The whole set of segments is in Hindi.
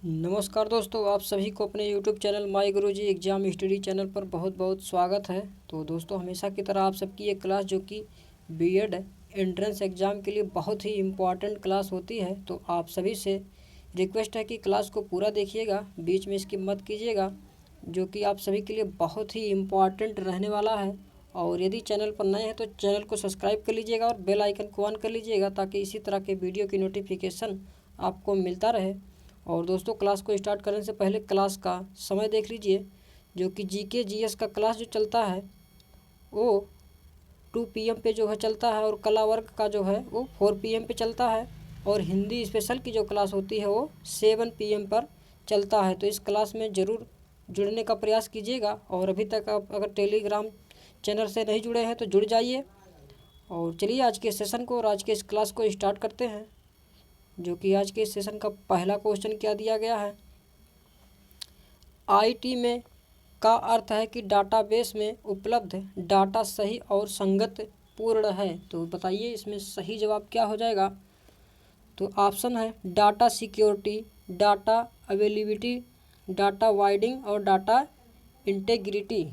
नमस्कार दोस्तों, आप सभी को अपने YouTube channel my Guruji exam study channel पर बहुत बहुत स्वागत है। तो दोस्तों, हमेशा की तरह आप सबकी एक क्लास जो कि बीएड एंट्रेंस एग्ज़ाम के लिए बहुत ही इम्पॉर्टेंट क्लास होती है, तो आप सभी से रिक्वेस्ट है कि क्लास को पूरा देखिएगा, बीच में स्किप मत कीजिएगा, जो कि आप सभी के लिए बहुत ही इम्पॉर्टेंट रहने वाला है। और यदि चैनल पर नए हैं तो चैनल को सब्सक्राइब कर लीजिएगा और बेल आइकन को ऑन कर लीजिएगा, ताकि इसी तरह के वीडियो की नोटिफिकेशन आपको मिलता रहे। और दोस्तों, क्लास को स्टार्ट करने से पहले क्लास का समय देख लीजिए, जो कि जीके जीएस का क्लास जो चलता है वो 2 PM पे जो है चलता है, और कला वर्ग का जो है वो 4 PM पे चलता है, और हिंदी स्पेशल की जो क्लास होती है वो 7 PM पर चलता है। तो इस क्लास में ज़रूर जुड़ने का प्रयास कीजिएगा। और अभी तक आप अगर टेलीग्राम चैनल से नहीं जुड़े हैं तो जुड़ जाइए। और चलिए आज के सेशन को और आज के इस क्लास को स्टार्ट करते हैं, जो कि आज के सेशन का पहला क्वेश्चन क्या दिया गया है। आईटी में का अर्थ है कि डाटाबेस में उपलब्ध डाटा सही और संगत पूर्ण है। तो बताइए इसमें सही जवाब क्या हो जाएगा। तो ऑप्शन है data security, data availability, data वाइडिंग और डाटा इंटेग्रिटी।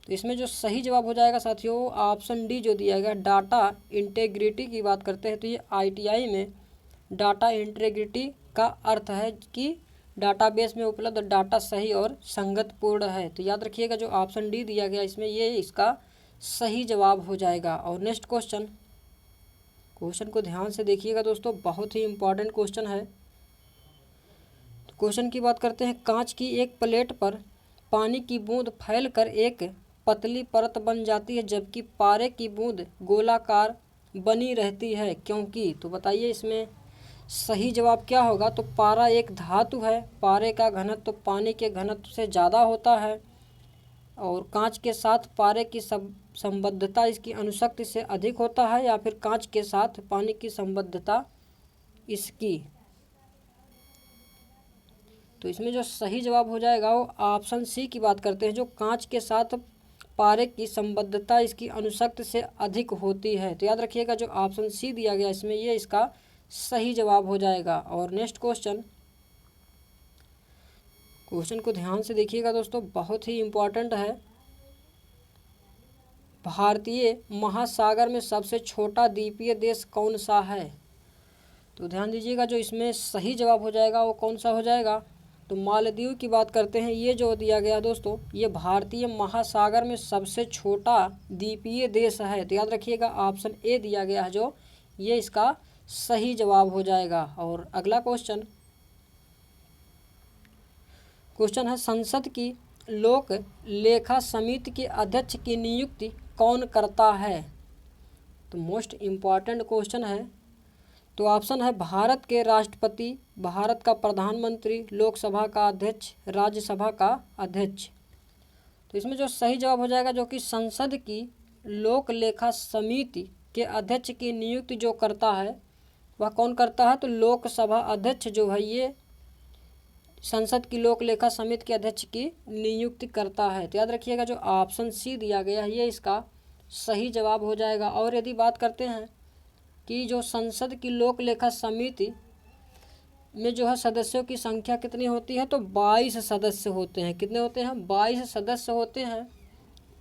तो इसमें जो सही जवाब हो जाएगा साथियों, ऑप्शन डी जो दिया गया, डाटा इंटेग्रिटी की बात करते हैं। तो ये आईटीआई में डाटा इंटीग्रिटी का अर्थ है कि डाटाबेस में उपलब्ध डाटा सही और संगतपूर्ण है। तो याद रखिएगा जो ऑप्शन डी दिया गया इसमें ये इसका सही जवाब हो जाएगा। और नेक्स्ट क्वेश्चन को ध्यान से देखिएगा दोस्तों, बहुत ही इम्पॉर्टेंट क्वेश्चन है। तो क्वेश्चन की बात करते हैं। कांच की एक प्लेट पर पानी की बूंद फैलकर एक पतली परत बन जाती है, जबकि पारे की बूंद गोलाकार बनी रहती है, क्योंकि। तो बताइए इसमें सही जवाब क्या होगा। तो पारा एक धातु है, पारे का घनत्व तो पानी के घनत्व से ज़्यादा होता है, और कांच के साथ पारे की संबद्धता इसकी अणुशक्ति से अधिक होता है, या फिर कांच के साथ पानी की संबद्धता इसकी। तो इसमें जो सही जवाब हो जाएगा वो ऑप्शन सी की बात करते हैं, जो कांच के साथ पारे की संबद्धता इसकी अणुशक्ति से अधिक होती है। तो याद रखिएगा जो ऑप्शन सी दिया गया इसमें ये इसका सही जवाब हो जाएगा। और नेक्स्ट क्वेश्चन को ध्यान से देखिएगा दोस्तों, बहुत ही इम्पोर्टेंट है। भारतीय महासागर में सबसे छोटा द्वीपीय देश कौन सा है। तो ध्यान दीजिएगा जो इसमें सही जवाब हो जाएगा वो कौन सा हो जाएगा। तो मालदीव की बात करते हैं। ये जो दिया गया दोस्तों, ये भारतीय महासागर में सबसे छोटा द्वीपीय देश है। तो याद रखिएगा ऑप्शन ए दिया गया है जो ये इसका सही जवाब हो जाएगा। और अगला क्वेश्चन है, संसद की लोक लेखा समिति के अध्यक्ष की नियुक्ति कौन करता है। तो मोस्ट इम्पॉर्टेंट क्वेश्चन है। तो ऑप्शन है भारत के राष्ट्रपति, भारत का प्रधानमंत्री, लोकसभा का अध्यक्ष, राज्यसभा का अध्यक्ष। तो इसमें जो सही जवाब हो जाएगा, जो कि संसद की लोक लेखा समिति के अध्यक्ष की नियुक्ति जो करता है वह कौन करता है। तो लोकसभा अध्यक्ष जो है ये संसद की लोक लेखा समिति के अध्यक्ष की नियुक्ति करता है। तो याद रखिएगा जो ऑप्शन सी दिया गया है ये इसका सही जवाब हो जाएगा। और यदि बात करते हैं कि जो संसद की लोक लेखा समिति में जो है सदस्यों की संख्या कितनी होती है, तो 22 सदस्य होते हैं। कितने होते हैं? 22 सदस्य होते हैं।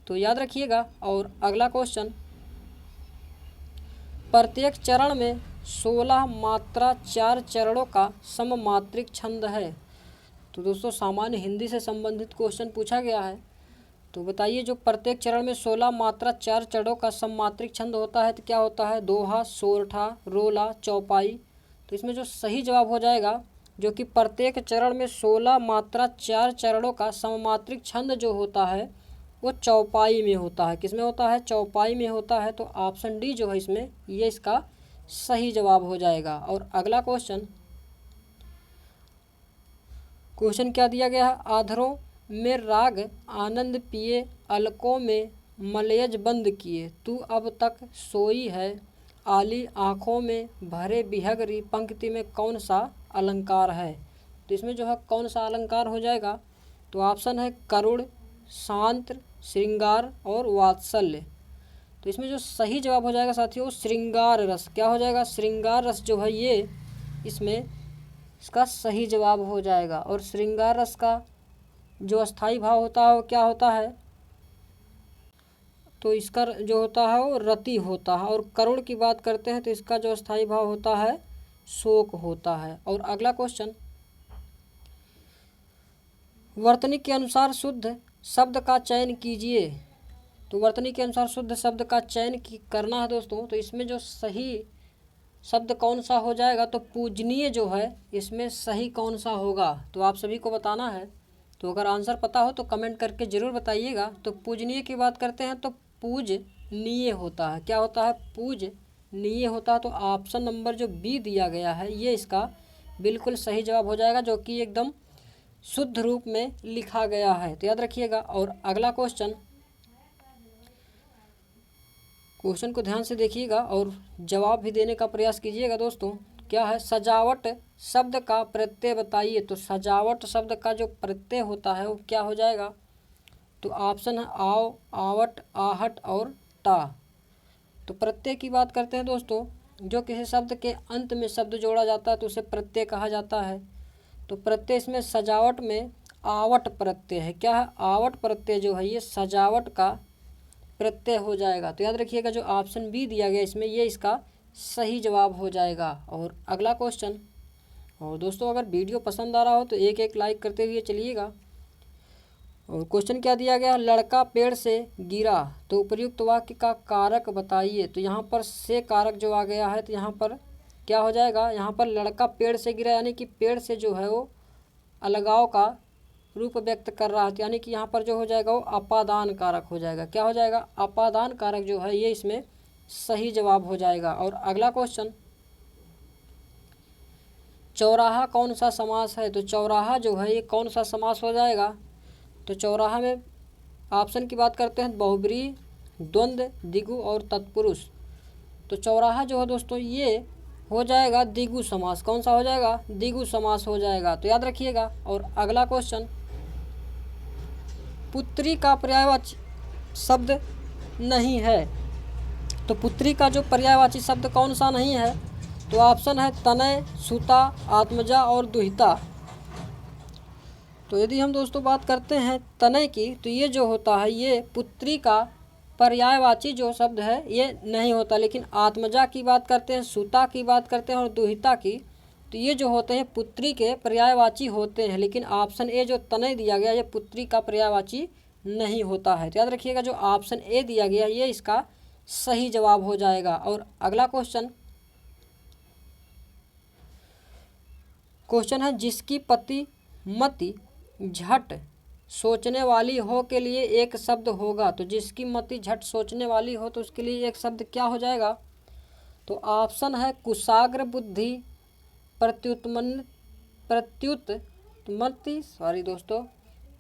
तो याद रखिएगा। और अगला क्वेश्चन, प्रत्येक चरण में 16 मात्रा 4 चरणों का सममात्रिक छंद है। तो दोस्तों सामान्य हिंदी से संबंधित क्वेश्चन पूछा गया है। तो बताइए जो प्रत्येक चरण में 16 मात्रा 4 चरणों का सममात्रिक छंद होता है तो क्या होता है। दोहा, सोरठा, रोला, चौपाई। तो इसमें जो सही जवाब हो जाएगा, जो कि प्रत्येक चरण में 16 मात्रा 4 चरणों का सममात्रिक छंद जो होता है वो चौपाई में होता है। किसमें होता है? चौपाई में होता है। तो ऑप्शन डी जो है इसमें ये इसका सही जवाब हो जाएगा। और अगला क्वेश्चन क्या दिया गया है। आधरों में राग आनंद पिए, अलकों में मलयज बंद किए, तू अब तक सोई है, आली आँखों में भरे बिहगरी, पंक्ति में कौन सा अलंकार है। तो इसमें जो है कौन सा अलंकार हो जाएगा। तो ऑप्शन है करुण, शांत, श्रृंगार और वात्सल्य। तो इसमें जो सही जवाब हो जाएगा साथियों श्रृंगार रस। क्या हो जाएगा? श्रृंगार रस जो है ये इसमें इसका सही जवाब हो जाएगा। और श्रृंगार रस का जो अस्थाई भाव होता है वो क्या होता है, तो इसका जो होता है वो रति होता है। और करुण की बात करते हैं तो इसका जो अस्थाई भाव होता है शोक होता है। और अगला क्वेश्चन, वर्तनी के अनुसार शुद्ध शब्द का चयन कीजिए। तो वर्तनी के अनुसार शुद्ध शब्द का चयन करना है दोस्तों। तो इसमें जो सही शब्द कौन सा हो जाएगा, तो पूजनीय जो है इसमें सही कौन सा होगा, तो आप सभी को बताना है। तो अगर आंसर पता हो तो कमेंट करके ज़रूर बताइएगा। तो पूजनीय की बात करते हैं तो पूजनीय होता है। क्या होता है, पूजनीय होता है। तो ऑप्शन नंबर जो बी दिया गया है ये इसका बिल्कुल सही जवाब हो जाएगा, जो कि एकदम शुद्ध रूप में लिखा गया है। तो याद रखिएगा। और अगला क्वेश्चन को ध्यान से देखिएगा और जवाब भी देने का प्रयास कीजिएगा दोस्तों। क्या है, सजावट शब्द का प्रत्यय बताइए। तो सजावट शब्द का जो प्रत्यय होता है वो क्या हो जाएगा, तो ऑप्शन है आओ, आवट, आहट और टा। तो प्रत्यय की बात करते हैं दोस्तों, जो किसी शब्द के अंत में शब्द जोड़ा जाता है तो उसे प्रत्यय कहा जाता है। तो प्रत्यय इसमें सजावट में आवट प्रत्यय है। क्या है, आवट प्रत्यय जो है ये सजावट का प्रत्यय हो जाएगा। तो याद रखिएगा जो ऑप्शन बी दिया गया इसमें ये इसका सही जवाब हो जाएगा। और अगला क्वेश्चन, और दोस्तों अगर वीडियो पसंद आ रहा हो तो एक एक लाइक करते हुए चलिएगा। और क्वेश्चन क्या दिया गया, लड़का पेड़ से गिरा, तो उपयुक्त वाक्य का कारक बताइए। तो यहाँ पर से कारक जो आ गया है तो यहाँ पर क्या हो जाएगा, यहाँ पर लड़का पेड़ से गिरा यानी कि पेड़ से जो है वो अलगाव का रूप व्यक्त कर रहा है। यानी कि यहाँ पर जो हो जाएगा वो अपादान कारक हो जाएगा। क्या हो जाएगा, अपादान कारक जो है ये इसमें सही जवाब हो जाएगा। और अगला क्वेश्चन, चौराहा कौन सा समास है। तो चौराहा जो है ये कौन सा समास हो जाएगा, तो चौराहा में ऑप्शन की बात करते हैं बहुब्रीहि, द्वंद्व, द्विगु और तत्पुरुष। तो चौराहा जो है दोस्तों ये हो जाएगा द्विगु समास। कौन सा हो जाएगा, द्विगु समास हो जाएगा। तो याद रखिएगा। और अगला क्वेश्चन, पुत्री का पर्यायवाची शब्द नहीं है। तो पुत्री का जो पर्यायवाची शब्द कौन सा नहीं है, तो ऑप्शन है तनय, सुता, आत्मजा और दुहिता। तो यदि हम दोस्तों बात करते हैं तनय की, तो ये जो होता है ये पुत्री का पर्यायवाची जो शब्द है ये नहीं होता। लेकिन आत्मजा की बात करते हैं, सुता की बात करते हैं और दुहिता की, तो ये जो होते हैं पुत्री के पर्यायवाची होते हैं। लेकिन ऑप्शन ए जो तनय दिया गया ये पुत्री का पर्यायवाची नहीं होता है। तो याद रखिएगा जो ऑप्शन ए दिया गया ये इसका सही जवाब हो जाएगा। और अगला क्वेश्चन है जिसकी पति मति झट सोचने वाली हो के लिए एक शब्द होगा। तो जिसकी मति झट सोचने वाली हो तो उसके लिए एक शब्द क्या हो जाएगा, तो ऑप्शन है कुशाग्र बुद्धि,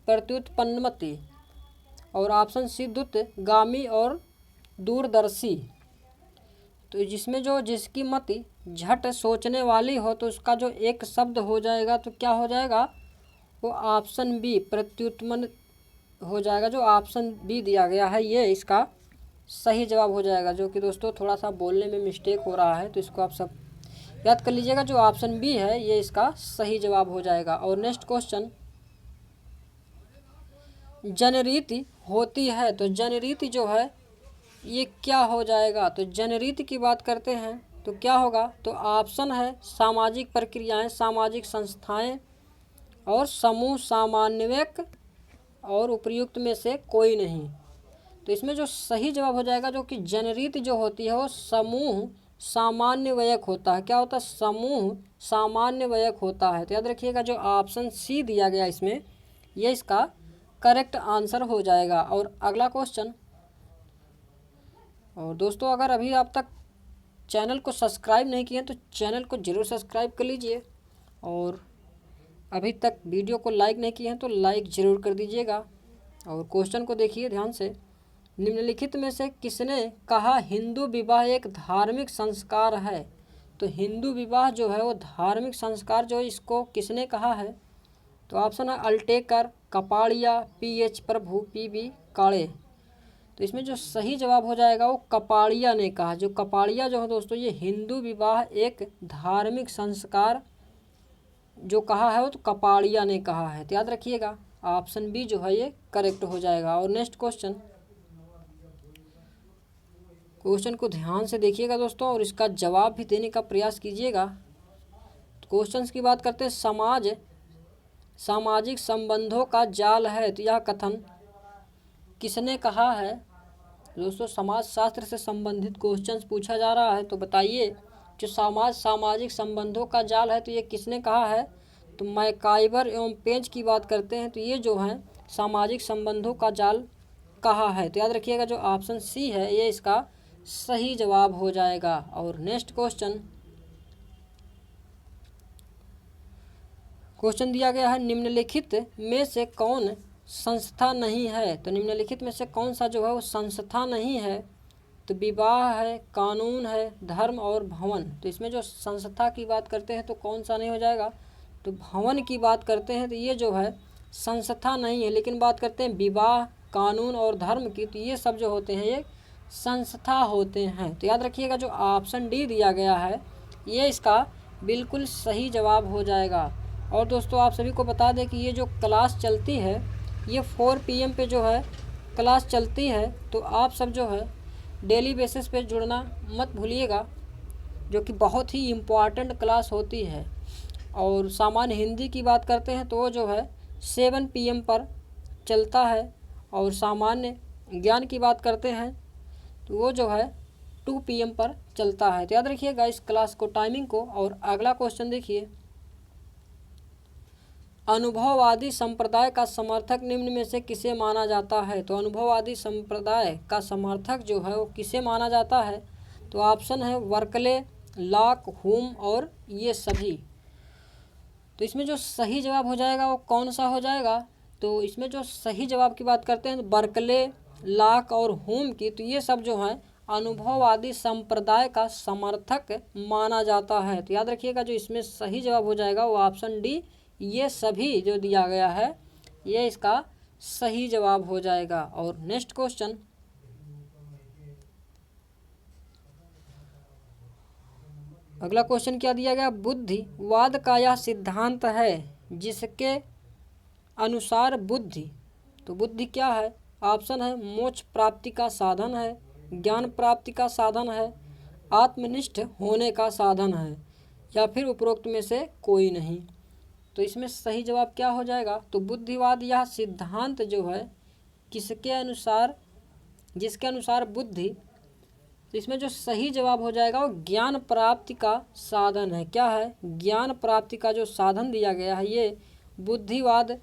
प्रत्युत्पन्नमति और ऑप्शन सी गामी और दूरदर्शी। तो जिसमें जो जिसकी मति झट सोचने वाली हो तो उसका जो एक शब्द हो जाएगा तो क्या हो जाएगा, वो ऑप्शन बी प्रत्युत्पन्न हो जाएगा। जो ऑप्शन बी दिया गया है ये इसका सही जवाब हो जाएगा। जो कि दोस्तों थोड़ा सा बोलने में मिस्टेक हो रहा है तो इसको आप सब याद कर लीजिएगा। जो ऑप्शन बी है ये इसका सही जवाब हो जाएगा। और नेक्स्ट क्वेश्चन, जनरीति होती है। तो जनरीति जो है ये क्या हो जाएगा, तो जनरीति की बात करते हैं तो क्या होगा, तो ऑप्शन है सामाजिक प्रक्रियाएं, सामाजिक संस्थाएं और समूह सामान्यवयक और उपयुक्त में से कोई नहीं। तो इसमें जो सही जवाब हो जाएगा जो कि जनरीति जो होती है वो समूह सामान्यवयक होता है। क्या होता है, समूह सामान्यवयक होता है। तो याद रखिएगा जो ऑप्शन सी दिया गया इसमें ये इसका करेक्ट आंसर हो जाएगा। और अगला क्वेश्चन, और दोस्तों अगर अभी आप तक चैनल को सब्सक्राइब नहीं किए तो चैनल को ज़रूर सब्सक्राइब कर लीजिए। और अभी तक वीडियो को लाइक नहीं किए हैं तो लाइक ज़रूर कर दीजिएगा। और क्वेश्चन को देखिए ध्यान से, निम्नलिखित में से किसने कहा हिंदू विवाह एक धार्मिक संस्कार है। तो हिंदू विवाह जो है वो धार्मिक संस्कार जो है इसको किसने कहा है, तो ऑप्शन है अल्टेकर, कपाड़िया, पीएच प्रभु, पीबी काड़े। तो इसमें जो सही जवाब हो जाएगा वो कपाड़िया ने कहा। जो कपाड़िया जो है दोस्तों ये हिंदू विवाह एक धार्मिक संस्कार जो कहा है वो तो कपाड़िया ने कहा है, तो याद रखिएगा ऑप्शन बी जो है ये करेक्ट हो जाएगा। और नेक्स्ट क्वेश्चन को ध्यान से देखिएगा दोस्तों और इसका जवाब भी देने का प्रयास कीजिएगा। तो क्वेश्चंस की बात करते हैं, सामाजिक संबंधों का जाल है, तो यह कथन किसने कहा है। दोस्तों समाज शास्त्र से संबंधित क्वेश्चंस पूछा जा रहा है, तो बताइए जो सामाजिक संबंधों का जाल है तो ये किसने कहा है। तो मैकाइवर एवं पेंच की बात करते हैं, तो ये जो है सामाजिक संबंधों का जाल कहा है, तो याद रखिएगा जो ऑप्शन सी है ये इसका सही जवाब हो जाएगा। और नेक्स्ट क्वेश्चन दिया गया है, निम्नलिखित में से कौन संस्था नहीं है। तो निम्नलिखित में से कौन सा जो है वो संस्था नहीं है। तो विवाह है, कानून है, धर्म और भवन। तो इसमें जो संस्था की बात करते हैं तो कौन सा नहीं हो जाएगा। तो भवन की बात करते हैं तो ये जो है संस्था नहीं है, लेकिन बात करते हैं विवाह, कानून और धर्म की, तो ये सब जो होते हैं ये संस्था होते हैं। तो याद रखिएगा जो ऑप्शन डी दिया गया है ये इसका बिल्कुल सही जवाब हो जाएगा। और दोस्तों आप सभी को बता दें कि ये जो क्लास चलती है ये 4 PM पे जो है क्लास चलती है, तो आप सब जो है डेली बेसिस पे जुड़ना मत भूलिएगा, जो कि बहुत ही इम्पॉर्टेंट क्लास होती है। और सामान्य हिंदी की बात करते हैं तो वो जो है 7 PM पर चलता है। और सामान्य ज्ञान की बात करते हैं तो वो जो है 2 PM पर चलता है। तो याद रखिएगा इस क्लास को, टाइमिंग को। और अगला क्वेश्चन देखिए, अनुभववादी संप्रदाय का समर्थक निम्न में से किसे माना जाता है। तो अनुभववादी संप्रदाय का समर्थक जो है वो किसे माना जाता है। तो ऑप्शन है बर्कले, लॉक, हुम और ये सभी। तो इसमें जो सही जवाब हो जाएगा वो कौन सा हो जाएगा। तो इसमें जो सही जवाब की बात करते हैं तो बर्कले, लॉक और हुम की, तो ये सब जो है अनुभववादी संप्रदाय का समर्थक माना जाता है। तो याद रखिएगा जो इसमें सही जवाब हो जाएगा वो ऑप्शन डी, ये सभी जो दिया गया है ये इसका सही जवाब हो जाएगा। और नेक्स्ट क्वेश्चन, अगला क्वेश्चन क्या दिया गया, बुद्धिवाद का यह सिद्धांत है जिसके अनुसार बुद्धि, तो बुद्धि क्या है। ऑप्शन है मोक्ष प्राप्ति का साधन है, ज्ञान प्राप्ति का साधन है, आत्मनिष्ठ होने का साधन है, या फिर उपरोक्त में से कोई नहीं। तो इसमें सही जवाब क्या हो जाएगा। तो बुद्धिवाद यह सिद्धांत जो है किसके अनुसार, जिसके अनुसार बुद्धि, तो इसमें जो सही जवाब हो जाएगा वो ज्ञान प्राप्ति का साधन है। क्या है, ज्ञान प्राप्ति का जो साधन दिया गया है ये बुद्धिवाद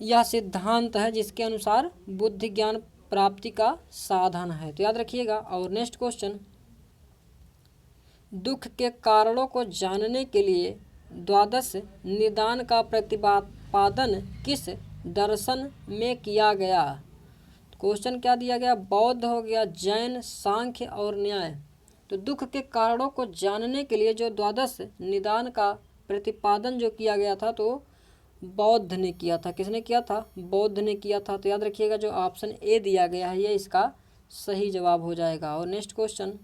यह सिद्धांत है जिसके अनुसार बुद्धि ज्ञान प्राप्ति का साधन है। तो याद रखिएगा। और नेक्स्ट क्वेश्चन, दुख के कारणों को जानने के लिए द्वादश निदान का प्रतिपादन किस दर्शन में किया गया। क्वेश्चन क्या दिया गया, बौद्ध हो गया, जैन, सांख्य और न्याय। तो दुख के कारणों को जानने के लिए जो द्वादश निदान का प्रतिपादन जो किया गया था तो बौद्ध ने किया था। किसने किया था, बौद्ध ने किया था। तो याद रखिएगा जो ऑप्शन ए दिया गया है ये इसका सही जवाब हो जाएगा। और नेक्स्ट क्वेश्चन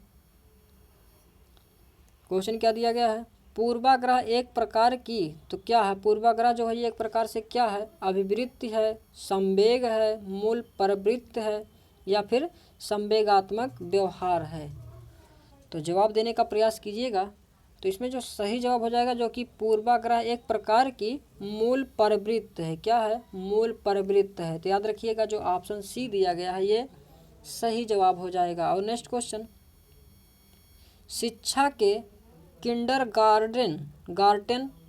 क्या दिया गया है, पूर्वाग्रह एक प्रकार की, तो क्या है पूर्वाग्रह जो है ये एक प्रकार से क्या है, अभिवृत्ति है, संवेग है, मूल प्रवृत्ति है, या फिर संवेगात्मक व्यवहार है। तो जवाब देने का प्रयास कीजिएगा। तो इसमें जो सही जवाब हो जाएगा जो कि पूर्वाग्रह एक प्रकार की मूल प्रवृत्ति है। क्या है, मूल प्रवृत्ति है। तो याद रखिएगा जो ऑप्शन सी दिया गया है ये सही जवाब हो जाएगा। और नेक्स्ट क्वेश्चन, शिक्षा के किंडरगार्टन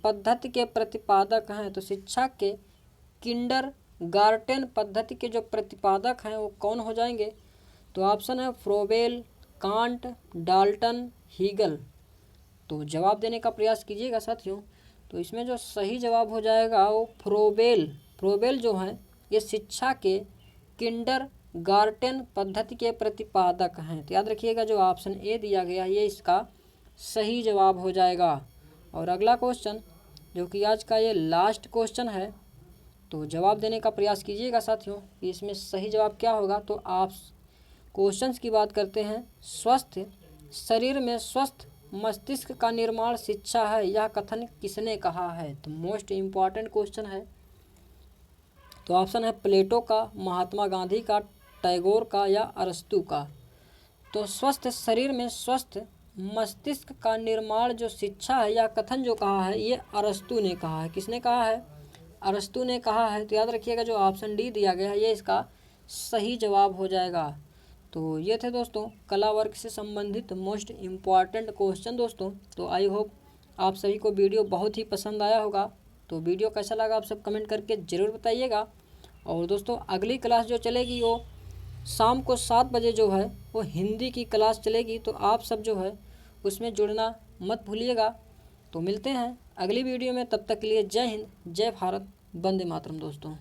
पद्धति के प्रतिपादक हैं। तो शिक्षा के किंडरगार्टन पद्धति के जो प्रतिपादक हैं वो कौन हो जाएंगे। तो ऑप्शन है फ्रोबेल, कांट, डाल्टन, हीगल। तो जवाब देने का प्रयास कीजिएगा साथियों। तो इसमें जो सही जवाब हो जाएगा वो फ्रोबेल जो हैं ये शिक्षा के किंडरगार्टन पद्धति के प्रतिपादक हैं। तो याद रखिएगा जो ऑप्शन ए दिया गया ये इसका सही जवाब हो जाएगा। और अगला क्वेश्चन जो कि आज का ये लास्ट क्वेश्चन है, तो जवाब देने का प्रयास कीजिएगा साथियों कि इसमें सही जवाब क्या होगा। तो आप क्वेश्चंस की बात करते हैं, स्वस्थ शरीर में स्वस्थ मस्तिष्क का निर्माण शिक्षा है, यह कथन किसने कहा है? तो मोस्ट इम्पॉर्टेंट क्वेश्चन है। तो ऑप्शन है प्लेटो का, महात्मा गांधी का, टैगोर का या अरस्तू का। तो स्वस्थ शरीर में स्वस्थ मस्तिष्क का निर्माण जो शिक्षा है, यह कथन जो कहा है ये अरस्तू ने कहा है। किसने कहा है? अरस्तू ने कहा है। तो याद रखिएगा जो ऑप्शन डी दिया गया है ये इसका सही जवाब हो जाएगा। तो ये थे दोस्तों कला वर्ग से संबंधित मोस्ट इम्पॉर्टेंट क्वेश्चन दोस्तों। तो आई होप आप सभी को वीडियो बहुत ही पसंद आया होगा। तो वीडियो कैसा लगा आप सब कमेंट करके ज़रूर बताइएगा। और दोस्तों अगली क्लास जो चलेगी वो शाम को 7 बजे जो है वो हिंदी की क्लास चलेगी। तो आप सब जो है उसमें जुड़ना मत भूलिएगा। तो मिलते हैं अगली वीडियो में, तब तक के लिए जय हिंद, जय भारत, वंदे मातरम दोस्तों।